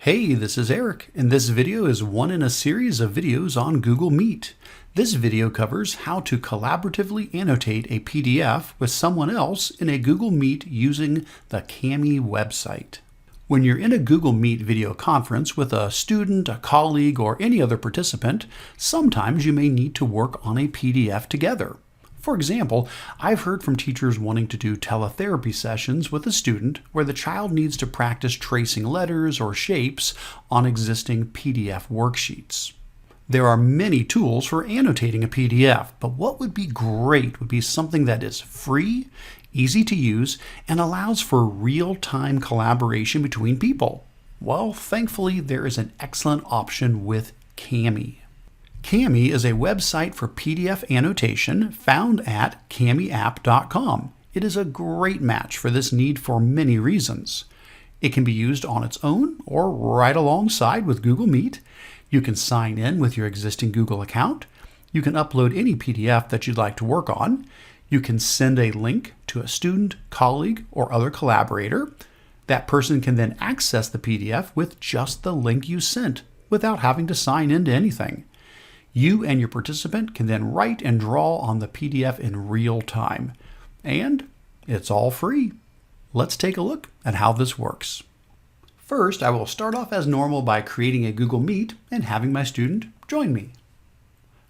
Hey, this is Eric, and this video is one in a series of videos on Google Meet. This video covers how to collaboratively annotate a PDF with someone else in a Google Meet using the Kami website. When you're in a Google Meet video conference with a student, a colleague, or any other participant, sometimes you may need to work on a PDF together. For example, I've heard from teachers wanting to do teletherapy sessions with a student where the child needs to practice tracing letters or shapes on existing PDF worksheets. There are many tools for annotating a PDF, but what would be great would be something that is free, easy to use, and allows for real-time collaboration between people. Well, thankfully, there is an excellent option with Kami. Kami is a website for PDF annotation found at kamiapp.com. It is a great match for this need for many reasons. It can be used on its own or right alongside with Google Meet. You can sign in with your existing Google account. You can upload any PDF that you'd like to work on. You can send a link to a student, colleague, or other collaborator. That person can then access the PDF with just the link you sent without having to sign into anything. You and your participant can then write and draw on the PDF in real time. And it's all free. Let's take a look at how this works. First, I will start off as normal by creating a Google Meet and having my student join me.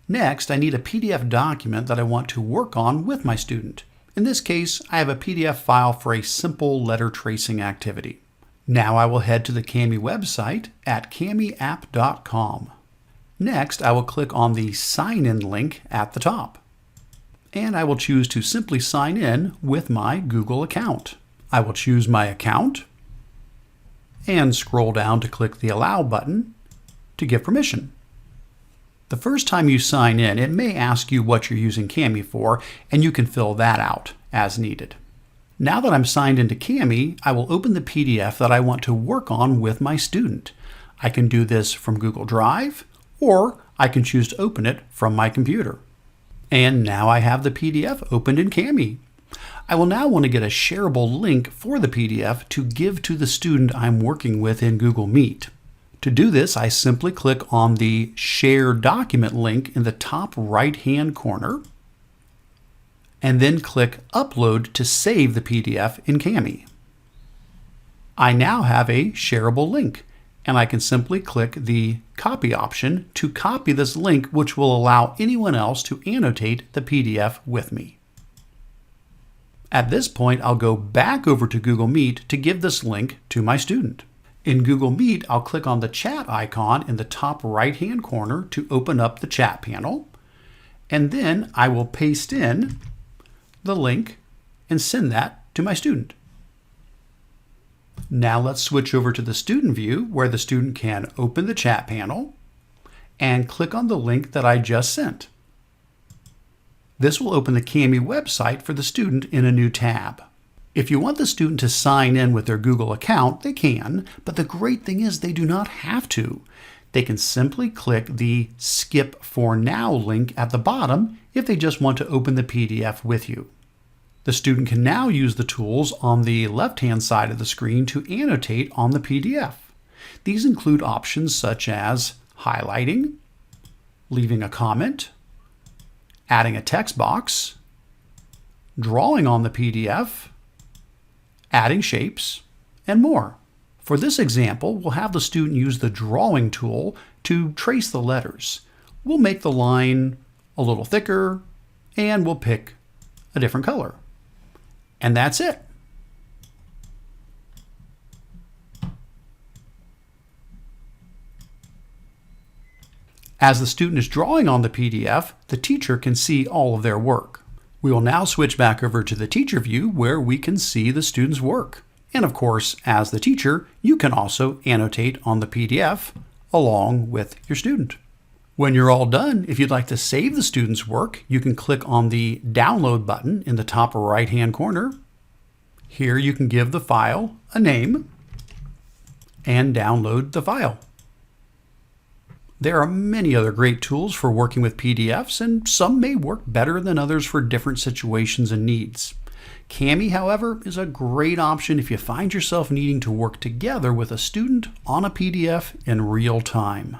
Next, I need a PDF document that I want to work on with my student. In this case, I have a PDF file for a simple letter tracing activity. Now I will head to the Kami website at kamiapp.com. Next, I will click on the Sign In link at the top. And I will choose to simply sign in with my Google account. I will choose my account and scroll down to click the Allow button to give permission. The first time you sign in, it may ask you what you're using Kami for, and you can fill that out as needed. Now that I'm signed into Kami, I will open the PDF that I want to work on with my student. I can do this from Google Drive, or I can choose to open it from my computer. And now I have the PDF opened in Kami. I will now want to get a shareable link for the PDF to give to the student I'm working with in Google Meet. To do this, I simply click on the Share Document link in the top right-hand corner, and then click Upload to save the PDF in Kami. I now have a shareable link, and I can simply click the Copy option to copy this link, which will allow anyone else to annotate the PDF with me. At this point, I'll go back over to Google Meet to give this link to my student. In Google Meet, I'll click on the chat icon in the top right-hand corner to open up the chat panel, and then I will paste in the link and send that to my student. Now let's switch over to the student view where the student can open the chat panel and click on the link that I just sent. This will open the Kami website for the student in a new tab. If you want the student to sign in with their Google account, they can, but the great thing is they do not have to. They can simply click the Skip for Now link at the bottom if they just want to open the PDF with you. The student can now use the tools on the left-hand side of the screen to annotate on the PDF. These include options such as highlighting, leaving a comment, adding a text box, drawing on the PDF, adding shapes, and more. For this example, we'll have the student use the drawing tool to trace the letters. We'll make the line a little thicker, and we'll pick a different color. And that's it. As the student is drawing on the PDF, the teacher can see all of their work. We will now switch back over to the teacher view where we can see the student's work. And of course, as the teacher, you can also annotate on the PDF along with your student. When you're all done, if you'd like to save the student's work, you can click on the Download button in the top right-hand corner. Here you can give the file a name and download the file. There are many other great tools for working with PDFs, and some may work better than others for different situations and needs. Kami, however, is a great option if you find yourself needing to work together with a student on a PDF in real time.